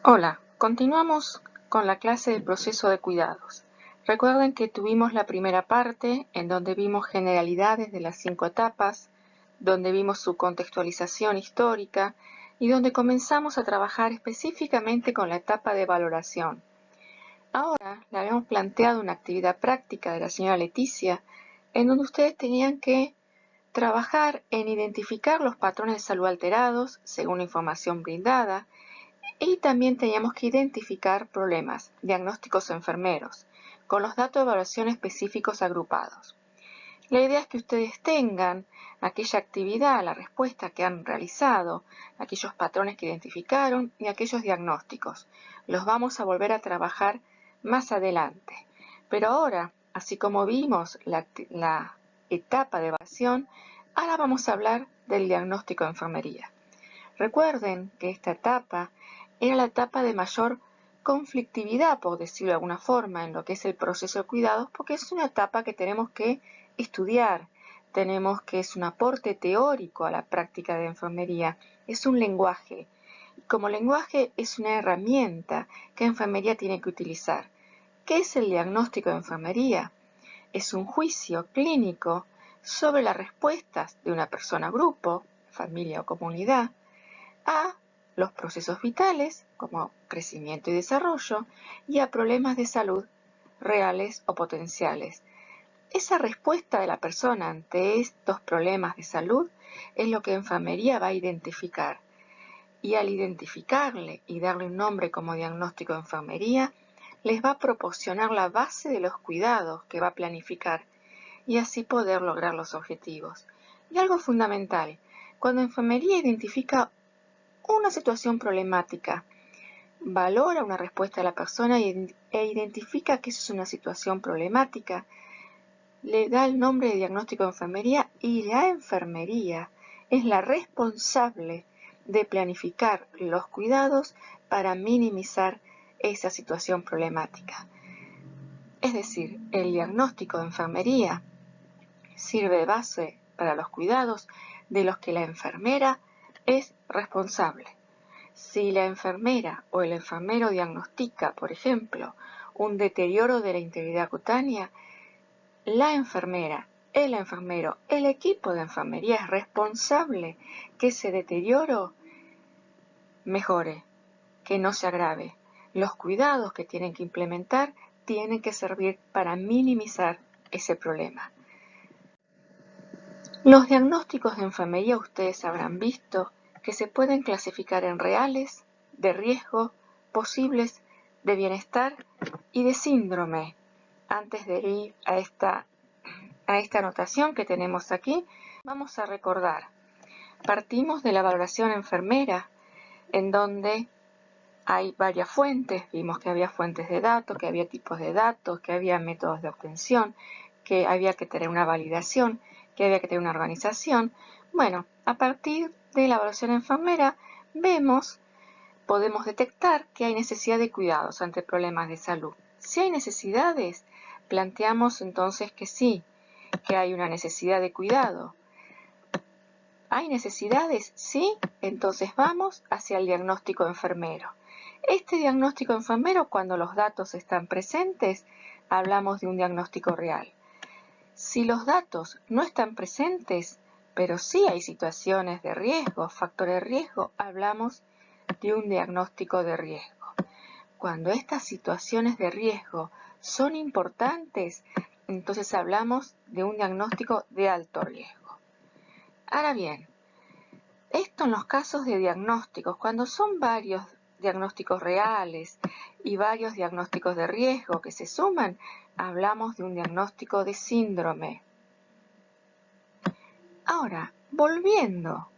Hola, continuamos con la clase de proceso de cuidados. Recuerden que tuvimos la primera parte en donde vimos generalidades de las 5 etapas, donde vimos su contextualización histórica y donde comenzamos a trabajar específicamente con la etapa de valoración. Ahora le habíamos planteado una actividad práctica de la señora Leticia en donde ustedes tenían que trabajar en identificar los patrones de salud alterados según la información brindada. Y también teníamos que identificar problemas, diagnósticos enfermeros, con los datos de evaluación específicos agrupados. La idea es que ustedes tengan aquella actividad, la respuesta que han realizado, aquellos patrones que identificaron y aquellos diagnósticos. Los vamos a volver a trabajar más adelante. Pero ahora, así como vimos la etapa de evaluación, ahora vamos a hablar del diagnóstico de enfermería. Recuerden que esta etapa era la etapa de mayor conflictividad, por decirlo de alguna forma, en lo que es el proceso de cuidados, porque es una etapa que tenemos que estudiar, es un aporte teórico a la práctica de enfermería, es un lenguaje. Como lenguaje es una herramienta que enfermería tiene que utilizar. ¿Qué es el diagnóstico de enfermería? Es un juicio clínico sobre las respuestas de una persona, grupo, familia o comunidad, a los procesos vitales, como crecimiento y desarrollo, y a problemas de salud reales o potenciales. Esa respuesta de la persona ante estos problemas de salud es lo que enfermería va a identificar. Y al identificarle y darle un nombre como diagnóstico de enfermería, les va a proporcionar la base de los cuidados que va a planificar y así poder lograr los objetivos. Y algo fundamental, cuando enfermería identifica una situación problemática, valora una respuesta de la persona e identifica que eso es una situación problemática, le da el nombre de diagnóstico de enfermería y la enfermería es la responsable de planificar los cuidados para minimizar esa situación problemática. Es decir, el diagnóstico de enfermería sirve de base para los cuidados de los que la enfermera es responsable. Si la enfermera o el enfermero diagnostica, por ejemplo, un deterioro de la integridad cutánea, la enfermera, el enfermero, el equipo de enfermería es responsable que ese deterioro mejore, que no se agrave. Los cuidados que tienen que implementar tienen que servir para minimizar ese problema. Los diagnósticos de enfermería ustedes habrán visto que se pueden clasificar en reales, de riesgo, posibles, de bienestar y de síndrome. Antes de ir a esta anotación que tenemos aquí, vamos a recordar. Partimos de la valoración enfermera, en donde hay varias fuentes. Vimos que había fuentes de datos, que había tipos de datos, que había métodos de obtención, que había que tener una validación, que había que tener una organización. Bueno, a partir de la evaluación enfermera podemos detectar que hay necesidad de cuidados ante problemas de salud. Si hay necesidades, planteamos entonces que sí, que hay una necesidad de cuidado. ¿Hay necesidades? Sí, entonces vamos hacia el diagnóstico enfermero. Este diagnóstico enfermero, cuando los datos están presentes, hablamos de un diagnóstico real. Si los datos no están presentes, pero sí hay situaciones de riesgo, factores de riesgo, hablamos de un diagnóstico de riesgo. Cuando estas situaciones de riesgo son importantes, entonces hablamos de un diagnóstico de alto riesgo. Ahora bien, esto en los casos de diagnósticos, cuando son varios diagnósticos reales y varios diagnósticos de riesgo que se suman, hablamos de un diagnóstico de síndrome. Ahora, volviendo,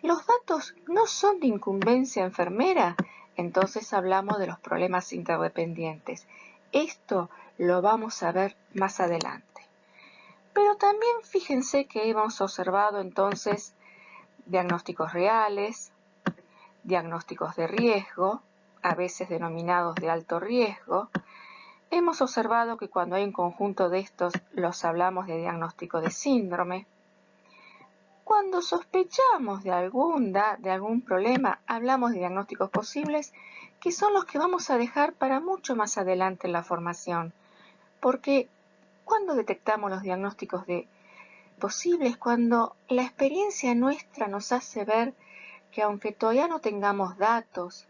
los datos no son de incumbencia enfermera, entonces hablamos de los problemas interdependientes. Esto lo vamos a ver más adelante. Pero también fíjense que hemos observado entonces diagnósticos reales, diagnósticos de riesgo, a veces denominados de alto riesgo. Hemos observado que cuando hay un conjunto de estos los hablamos de diagnóstico de síndrome. Cuando sospechamos de algún problema, hablamos de diagnósticos posibles, que son los que vamos a dejar para mucho más adelante en la formación. Porque cuando detectamos los diagnósticos posibles, cuando la experiencia nuestra nos hace ver que aunque todavía no tengamos datos,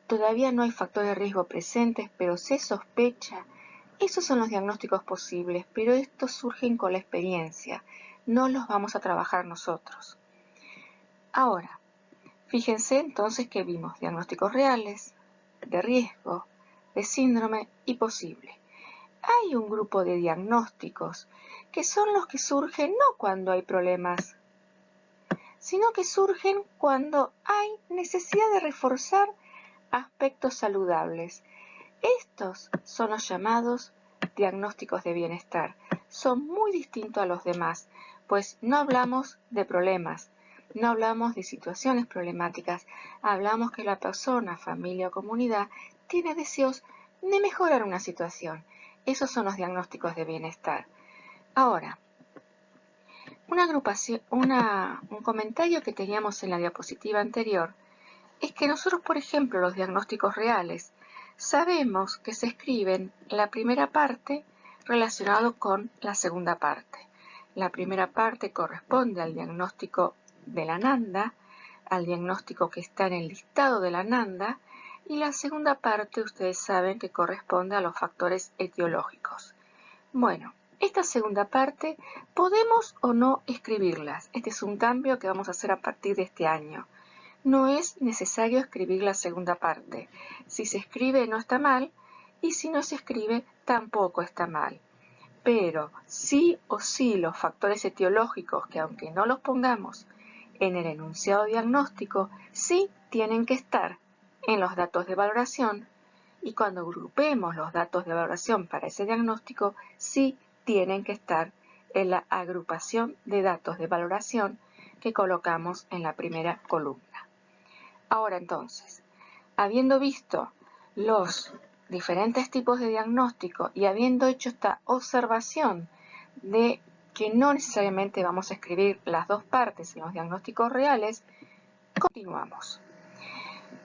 todavía no hay factores de riesgo presentes, pero se sospecha, esos son los diagnósticos posibles, pero estos surgen con la experiencia, no los vamos a trabajar nosotros. Ahora, fíjense entonces que vimos diagnósticos reales, de riesgo, de síndrome y posible. Hay un grupo de diagnósticos que son los que surgen no cuando hay problemas, sino que surgen cuando hay necesidad de reforzar aspectos saludables. Estos son los llamados diagnósticos de bienestar. Son muy distintos a los demás, pues no hablamos de problemas, no hablamos de situaciones problemáticas, hablamos que la persona, familia o comunidad tiene deseos de mejorar una situación. Esos son los diagnósticos de bienestar. Ahora, un comentario que teníamos en la diapositiva anterior es que nosotros, por ejemplo, los diagnósticos reales, sabemos que se escriben la primera parte relacionado con la segunda parte. La primera parte corresponde al diagnóstico de la NANDA, al diagnóstico que está en el listado de la NANDA, y la segunda parte ustedes saben que corresponde a los factores etiológicos. Bueno, esta segunda parte podemos o no escribirlas. Este es un cambio que vamos a hacer a partir de este año. No es necesario escribir la segunda parte. Si se escribe no está mal y si no se escribe tampoco está mal. Pero sí o sí los factores etiológicos, que aunque no los pongamos en el enunciado diagnóstico, sí tienen que estar en los datos de valoración, y cuando agrupemos los datos de valoración para ese diagnóstico, sí tienen que estar en la agrupación de datos de valoración que colocamos en la primera columna. Ahora entonces, habiendo visto los diferentes tipos de diagnóstico y habiendo hecho esta observación de que no necesariamente vamos a escribir las dos partes en los diagnósticos reales, continuamos.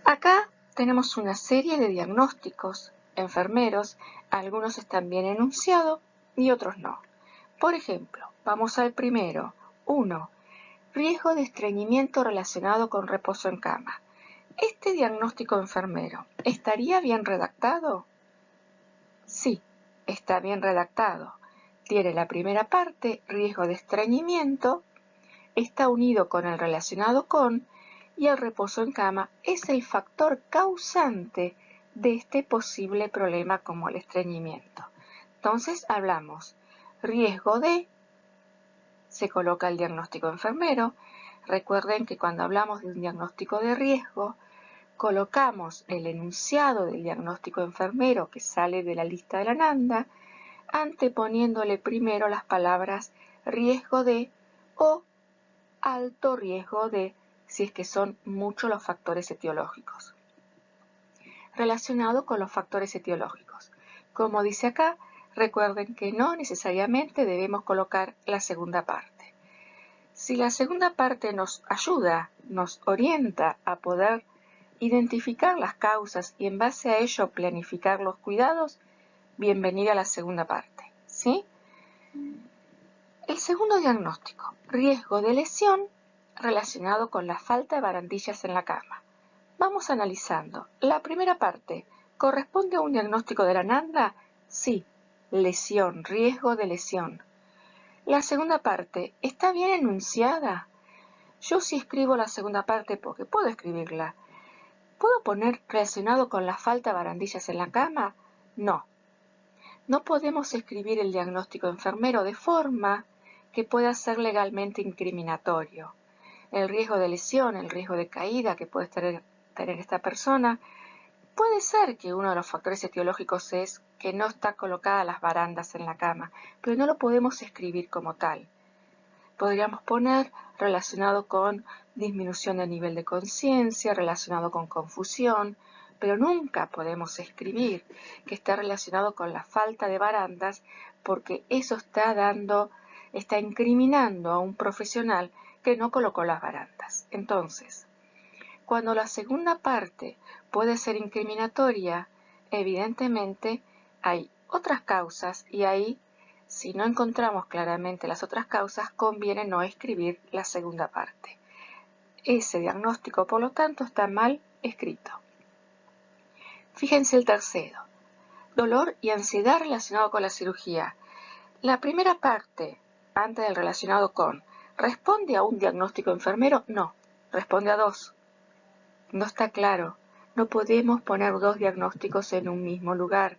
Acá tenemos una serie de diagnósticos enfermeros, algunos están bien enunciados y otros no. Por ejemplo, vamos al primero. 1. Riesgo de estreñimiento relacionado con reposo en cama. ¿Este diagnóstico enfermero estaría bien redactado? Sí, está bien redactado. Tiene la primera parte, riesgo de estreñimiento, está unido con el relacionado con, y el reposo en cama es el factor causante de este posible problema como el estreñimiento. Entonces hablamos riesgo de, se coloca el diagnóstico enfermero. Recuerden que cuando hablamos de un diagnóstico de riesgo, colocamos el enunciado del diagnóstico enfermero que sale de la lista de la NANDA, anteponiéndole primero las palabras riesgo de o alto riesgo de, si es que son muchos los factores etiológicos. Relacionado con los factores etiológicos. Como dice acá, recuerden que no necesariamente debemos colocar la segunda parte. Si la segunda parte nos ayuda, nos orienta a poder identificar las causas y en base a ello planificar los cuidados, bienvenida a la segunda parte, ¿sí? El segundo diagnóstico, riesgo de lesión relacionado con la falta de barandillas en la cama. Vamos analizando. La primera parte, ¿corresponde a un diagnóstico de la NANDA? Sí, lesión, riesgo de lesión. La segunda parte, ¿está bien enunciada? Yo sí escribo la segunda parte porque puedo escribirla. ¿Puedo poner relacionado con la falta de barandillas en la cama? No. No podemos escribir el diagnóstico enfermero de forma que pueda ser legalmente incriminatorio. El riesgo de lesión, el riesgo de caída que puede tener esta persona, puede ser que uno de los factores etiológicos es que no está colocada las barandas en la cama, pero no lo podemos escribir como tal. Podríamos poner relacionado con disminución del nivel de conciencia, relacionado con confusión, pero nunca podemos escribir que está relacionado con la falta de barandas porque eso está dando está incriminando a un profesional que no colocó las barandas. Entonces, cuando la segunda parte puede ser incriminatoria, evidentemente hay otras causas y ahí, si no encontramos claramente las otras causas, conviene no escribir la segunda parte. Ese diagnóstico, por lo tanto, está mal escrito. Fíjense el tercero. Dolor y ansiedad relacionado con la cirugía. La primera parte, antes del relacionado con, ¿responde a un diagnóstico enfermero? No, responde a dos. No está claro. No podemos poner dos diagnósticos en un mismo lugar.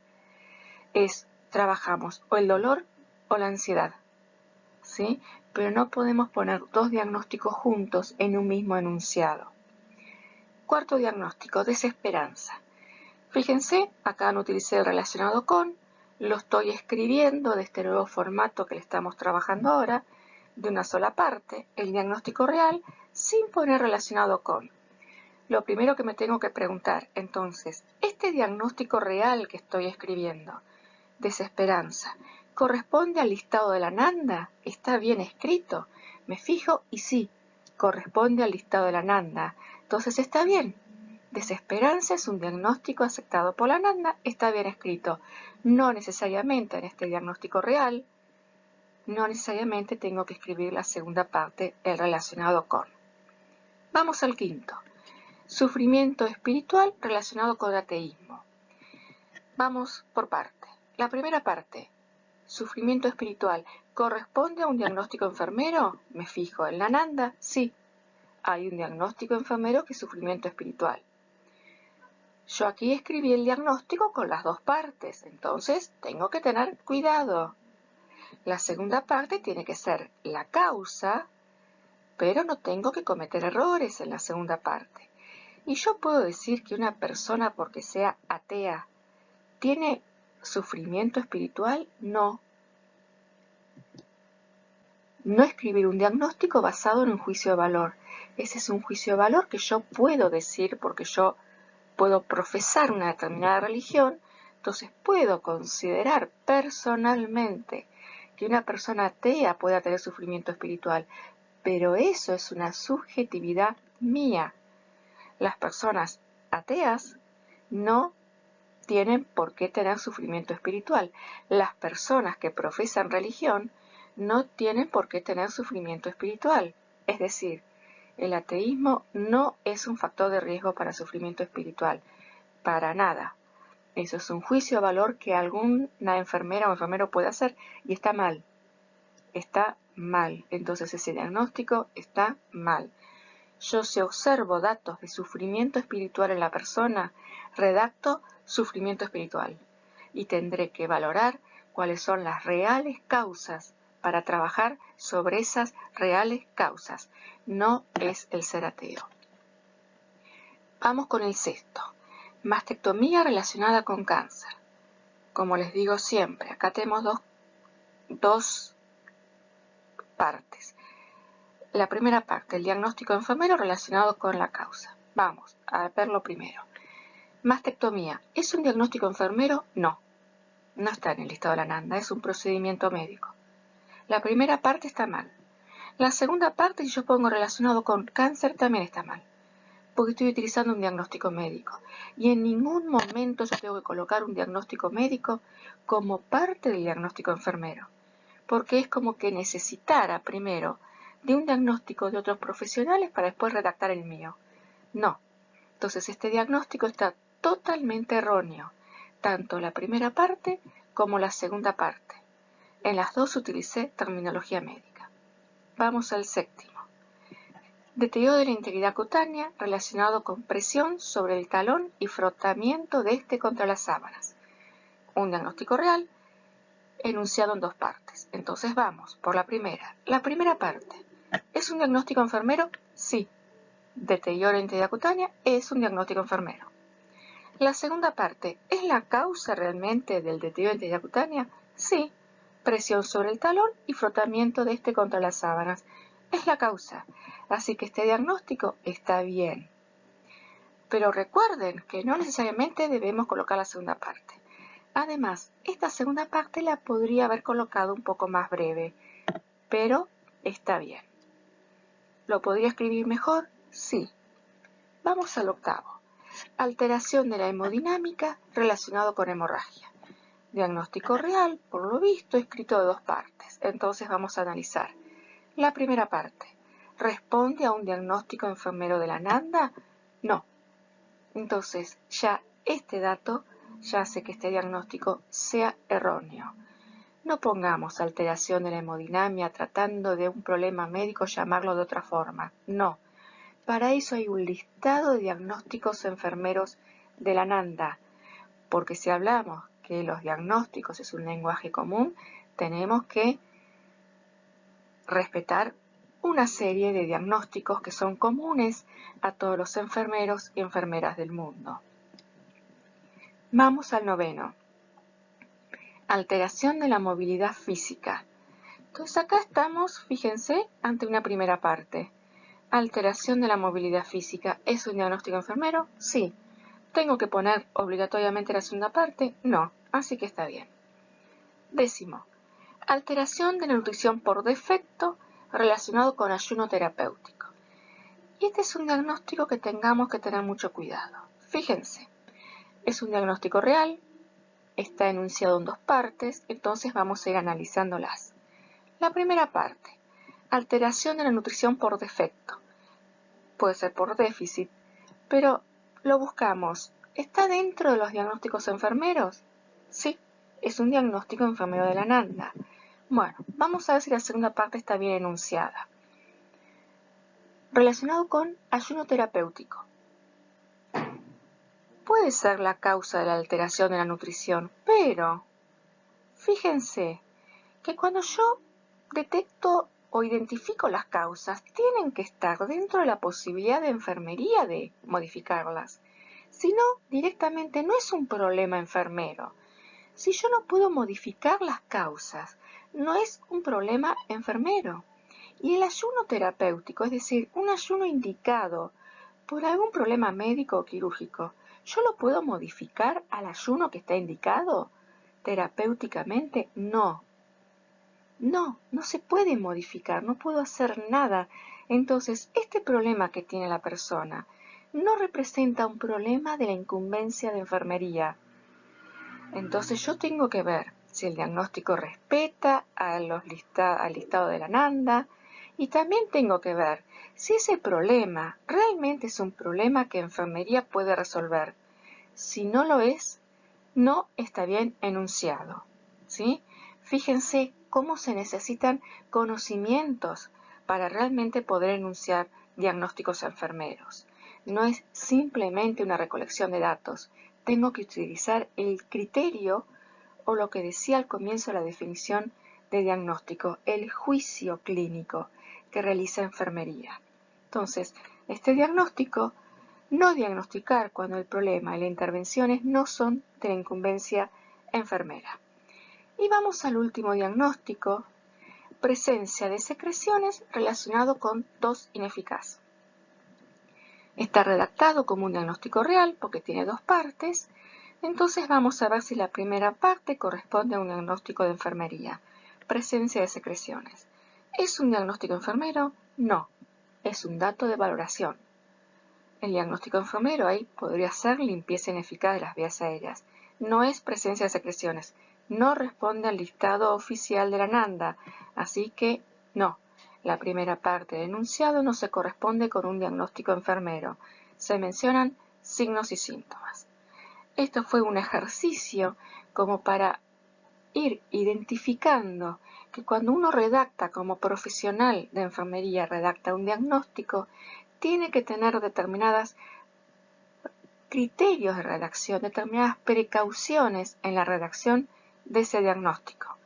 Trabajamos o el dolor o la ansiedad, ¿sí? Pero no podemos poner dos diagnósticos juntos en un mismo enunciado. Cuarto diagnóstico, desesperanza. Fíjense, acá no utilicé el relacionado con, lo estoy escribiendo de este nuevo formato que le estamos trabajando ahora, de una sola parte, el diagnóstico real, sin poner relacionado con. Lo primero que me tengo que preguntar, entonces, ¿este diagnóstico real que estoy escribiendo, desesperanza, corresponde al listado de la NANDA? ¿Está bien escrito? Me fijo y sí, corresponde al listado de la NANDA. Entonces está bien. Desesperanza es un diagnóstico aceptado por la NANDA, está bien escrito. No necesariamente en este diagnóstico real, no necesariamente tengo que escribir la segunda parte, el relacionado con. Vamos al quinto. Sufrimiento espiritual relacionado con ateísmo. Vamos por parte. La primera parte, sufrimiento espiritual, ¿corresponde a un diagnóstico enfermero? Me fijo en la NANDA, sí. Hay un diagnóstico enfermero que es sufrimiento espiritual. Yo aquí escribí el diagnóstico con las dos partes, entonces tengo que tener cuidado. La segunda parte tiene que ser la causa, pero no tengo que cometer errores en la segunda parte. Y yo puedo decir que una persona, porque sea atea, ¿tiene sufrimiento espiritual? No. No escribir un diagnóstico basado en un juicio de valor. Ese es un juicio de valor que yo puedo decir porque yo puedo profesar una determinada religión, entonces puedo considerar personalmente que una persona atea pueda tener sufrimiento espiritual, pero eso es una subjetividad mía. Las personas ateas no tienen por qué tener sufrimiento espiritual. Las personas que profesan religión no tienen por qué tener sufrimiento espiritual. Es decir, el ateísmo no es un factor de riesgo para sufrimiento espiritual, para nada. Eso es un juicio de valor que alguna enfermera o enfermero puede hacer y está mal. Está mal. Entonces ese diagnóstico está mal. Yo, si observo datos de sufrimiento espiritual en la persona, redacto sufrimiento espiritual y tendré que valorar cuáles son las reales causas para trabajar sobre esas reales causas. No es el ser ateo. Vamos con el sexto. Mastectomía relacionada con cáncer. Como les digo siempre, acá tenemos dos partes. La primera parte, el diagnóstico enfermero relacionado con la causa. Vamos a verlo primero. Mastectomía, ¿es un diagnóstico enfermero? No, no está en el listado de la NANDA, es un procedimiento médico. La primera parte está mal. La segunda parte, si yo pongo relacionado con cáncer, también está mal, porque estoy utilizando un diagnóstico médico. Y en ningún momento yo tengo que colocar un diagnóstico médico como parte del diagnóstico enfermero, porque es como que necesitara primero de un diagnóstico de otros profesionales para después redactar el mío. No. Entonces este diagnóstico está totalmente erróneo, tanto la primera parte como la segunda parte. En las dos utilicé terminología médica. Vamos al séptimo. Deterioro de la integridad cutánea relacionado con presión sobre el talón y frotamiento de este contra las sábanas. Un diagnóstico real enunciado en dos partes. Entonces vamos por la primera. La primera parte. ¿Es un diagnóstico enfermero? Sí. Deterioro de la integridad cutánea es un diagnóstico enfermero. La segunda parte. ¿Es la causa realmente del deterioro de la integridad cutánea? Sí. Presión sobre el talón y frotamiento de este contra las sábanas. Es la causa. Así que este diagnóstico está bien. Pero recuerden que no necesariamente debemos colocar la segunda parte. Además, esta segunda parte la podría haber colocado un poco más breve. pero está bien. ¿Lo podría escribir mejor? Sí. Vamos al octavo. Alteración de la hemodinámica relacionado con hemorragia. Diagnóstico real, por lo visto, escrito de 2 partes. Entonces vamos a analizar. La primera parte. ¿Responde a un diagnóstico enfermero de la NANDA? No. Entonces, ya este dato ya hace que este diagnóstico sea erróneo. No pongamos alteración de la hemodinamia tratando de un problema médico llamarlo de otra forma. No. Para eso hay un listado de diagnósticos enfermeros de la NANDA, porque si hablamos que los diagnósticos es un lenguaje común, tenemos que respetar una serie de diagnósticos que son comunes a todos los enfermeros y enfermeras del mundo. Vamos al noveno. Alteración de la movilidad física. Entonces acá estamos, fíjense, ante una primera parte. Alteración de la movilidad física. ¿Es un diagnóstico enfermero? Sí. ¿Tengo que poner obligatoriamente la segunda parte? No. Así que está bien. Décimo. Alteración de la nutrición por defecto relacionado con ayuno terapéutico. Y este es un diagnóstico que tengamos que tener mucho cuidado. Fíjense, es un diagnóstico real, está enunciado en 2 partes, entonces vamos a ir analizándolas. La primera parte, alteración de la nutrición por defecto. Puede ser por déficit, pero lo buscamos. ¿Está dentro de los diagnósticos enfermeros? Sí, es un diagnóstico enfermero de la NANDA. Bueno, vamos a ver si la segunda parte está bien enunciada. Relacionado con ayuno terapéutico. Puede ser la causa de la alteración de la nutrición, pero fíjense que cuando yo detecto o identifico las causas, tienen que estar dentro de la posibilidad de enfermería de modificarlas. Si no, directamente no es un problema enfermero. Si yo no puedo modificar las causas, no es un problema enfermero. Y el ayuno terapéutico, es decir, un ayuno indicado por algún problema médico o quirúrgico, ¿yo lo puedo modificar al ayuno que está indicado? Terapéuticamente, no. No se puede modificar, no puedo hacer nada. Entonces, este problema que tiene la persona no representa un problema de la incumbencia de enfermería. Entonces yo tengo que ver si el diagnóstico respeta al listado de la NANDA, y también tengo que ver si ese problema realmente es un problema que enfermería puede resolver. Si no lo es, no está bien enunciado, ¿sí? Fíjense cómo se necesitan conocimientos para realmente poder enunciar diagnósticos enfermeros. No es simplemente una recolección de datos. Tengo que utilizar el criterio o lo que decía al comienzo la definición de diagnóstico, el juicio clínico que realiza enfermería. Entonces, este diagnóstico, no diagnosticar cuando el problema y las intervenciones no son de la incumbencia enfermera. Y vamos al último diagnóstico, presencia de secreciones relacionado con tos ineficaz. Está redactado como un diagnóstico real porque tiene 2 partes, entonces vamos a ver si la primera parte corresponde a un diagnóstico de enfermería. Presencia de secreciones. ¿Es un diagnóstico enfermero? No, es un dato de valoración. El diagnóstico enfermero ahí podría ser limpieza ineficaz de las vías aéreas. No es presencia de secreciones, no responde al listado oficial de la NANDA, así que no. La primera parte del enunciado no se corresponde con un diagnóstico enfermero. Se mencionan signos y síntomas. Esto fue un ejercicio como para ir identificando que cuando uno redacta como profesional de enfermería, redacta un diagnóstico, tiene que tener determinados criterios de redacción, determinadas precauciones en la redacción de ese diagnóstico.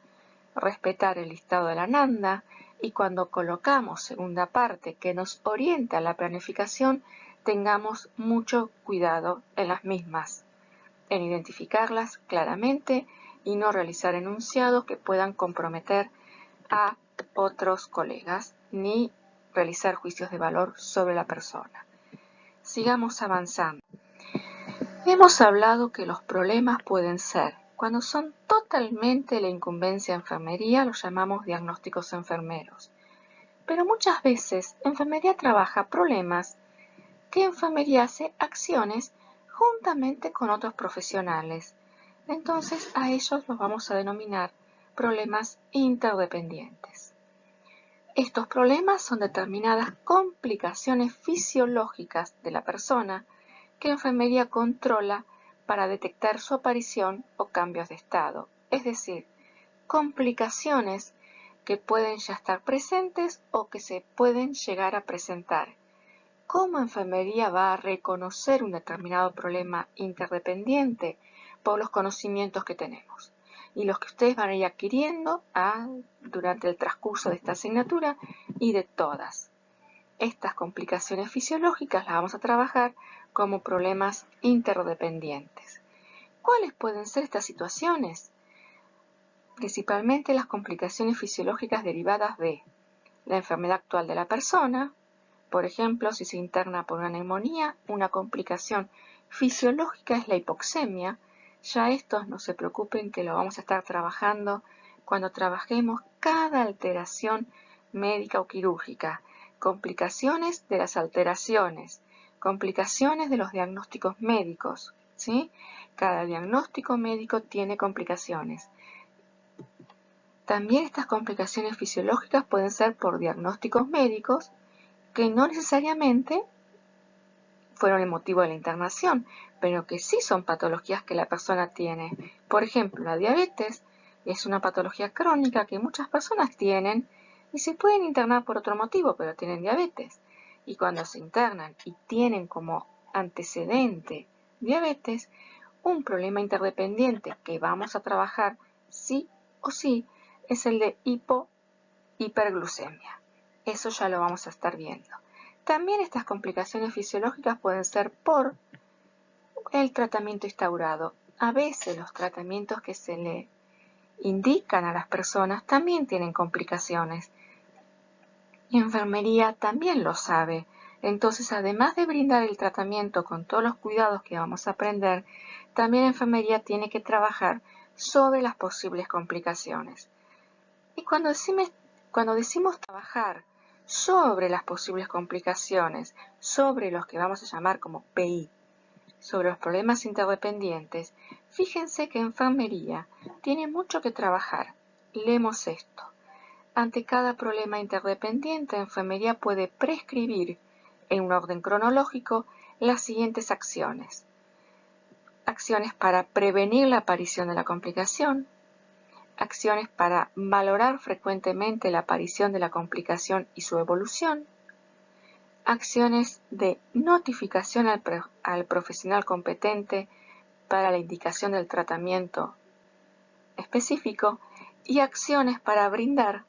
Respetar el listado de la NANDA, y cuando colocamos segunda parte que nos orienta a la planificación, tengamos mucho cuidado en las mismas, en identificarlas claramente y no realizar enunciados que puedan comprometer a otros colegas ni realizar juicios de valor sobre la persona. Sigamos avanzando. Hemos hablado que los problemas pueden ser cuando son totalmente la incumbencia de enfermería, los llamamos diagnósticos enfermeros. Pero muchas veces enfermería trabaja problemas que enfermería hace acciones juntamente con otros profesionales. Entonces a ellos los vamos a denominar problemas interdependientes. Estos problemas son determinadas complicaciones fisiológicas de la persona que enfermería controla para detectar su aparición o cambios de estado, es decir, complicaciones que pueden ya estar presentes o que se pueden llegar a presentar. ¿Cómo enfermería va a reconocer un determinado problema interdependiente? Por los conocimientos que tenemos y los que ustedes van a ir adquiriendo durante el transcurso de esta asignatura y de todas. Estas complicaciones fisiológicas las vamos a trabajar como problemas interdependientes. ¿Cuáles pueden ser estas situaciones? Principalmente las complicaciones fisiológicas derivadas de la enfermedad actual de la persona. Por ejemplo, si se interna por una neumonía, una complicación fisiológica es la hipoxemia. Ya estos no se preocupen que lo vamos a estar trabajando cuando trabajemos cada alteración médica o quirúrgica. Complicaciones de las alteraciones, complicaciones de los diagnósticos médicos, ¿sí? Cada diagnóstico médico tiene complicaciones. También estas complicaciones fisiológicas pueden ser por diagnósticos médicos que no necesariamente fueron el motivo de la internación, pero que sí son patologías que la persona tiene. Por ejemplo, la diabetes es una patología crónica que muchas personas tienen y se pueden internar por otro motivo, pero tienen diabetes. Y cuando se internan y tienen como antecedente diabetes, un problema interdependiente que vamos a trabajar sí o sí es el de hiperglucemia. Eso ya lo vamos a estar viendo. También estas complicaciones fisiológicas pueden ser por el tratamiento instaurado. A veces los tratamientos que se le indican a las personas también tienen complicaciones. Y enfermería también lo sabe. Entonces, además de brindar el tratamiento con todos los cuidados que vamos a aprender, también enfermería tiene que trabajar sobre las posibles complicaciones. Y cuando decimos trabajar sobre las posibles complicaciones, sobre los que vamos a llamar como PI, sobre los problemas interdependientes, fíjense que enfermería tiene mucho que trabajar. Leemos esto. Ante cada problema interdependiente, enfermería puede prescribir en un orden cronológico las siguientes acciones. Acciones para prevenir la aparición de la complicación, acciones para valorar frecuentemente la aparición de la complicación y su evolución, acciones de notificación al profesional competente para la indicación del tratamiento específico y acciones para brindar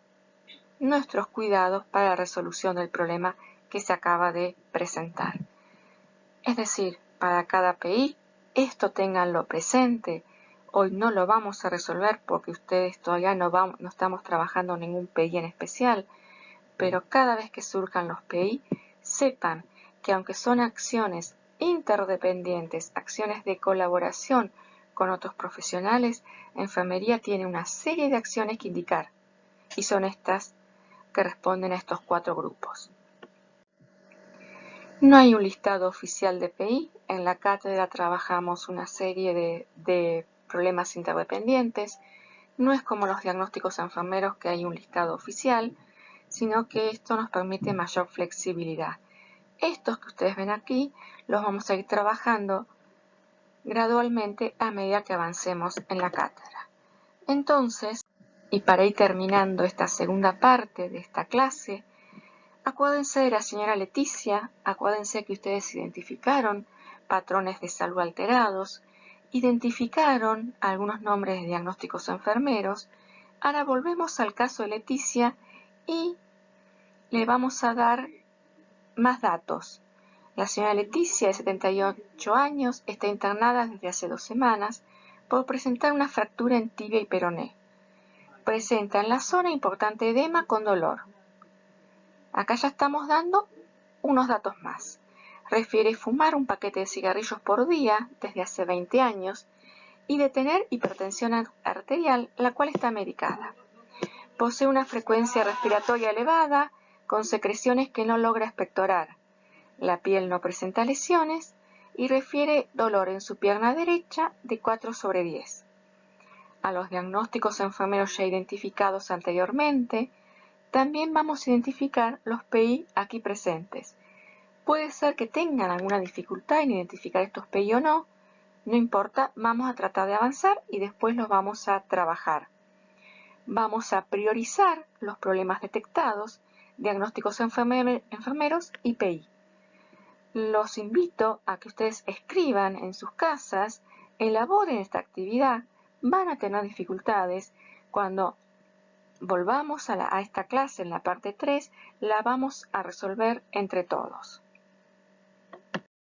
nuestros cuidados para la resolución del problema que se acaba de presentar. Es decir, para cada PI, esto ténganlo presente. Hoy no lo vamos a resolver porque ustedes todavía no estamos trabajando ningún PI en especial, pero cada vez que surjan los PI, sepan que aunque son acciones interdependientes, acciones de colaboración con otros profesionales, enfermería tiene una serie de acciones que indicar y son estas que responden a estos 4 grupos. No hay un listado oficial de PI. En la cátedra trabajamos una serie de problemas interdependientes. No es como los diagnósticos enfermeros que hay un listado oficial, sino que esto nos permite mayor flexibilidad. Estos que ustedes ven aquí los vamos a ir trabajando gradualmente a medida que avancemos en la cátedra. Entonces, y para ir terminando esta segunda parte de esta clase, acuérdense de la señora Leticia, acuérdense que ustedes identificaron patrones de salud alterados, identificaron algunos nombres de diagnósticos enfermeros. Ahora volvemos al caso de Leticia y le vamos a dar más datos. La señora Leticia, de 78 años, está internada desde hace 2 semanas por presentar una fractura en tibia y peroné. Presenta en la zona importante edema con dolor. Acá ya estamos dando unos datos más. Refiere fumar un paquete de cigarrillos por día desde hace 20 años y de tener hipertensión arterial, la cual está medicada. Posee una frecuencia respiratoria elevada, con secreciones que no logra expectorar. La piel no presenta lesiones y refiere dolor en su pierna derecha de 4/10. A los diagnósticos enfermeros ya identificados anteriormente, también vamos a identificar los PI aquí presentes. Puede ser que tengan alguna dificultad en identificar estos PI o no, no importa, vamos a tratar de avanzar y después los vamos a trabajar. Vamos a priorizar los problemas detectados, diagnósticos enfermeros y PI. Los invito a que ustedes escriban en sus casas, elaboren esta actividad, van a tener dificultades. Cuando volvamos a esta clase en la parte 3, la vamos a resolver entre todos.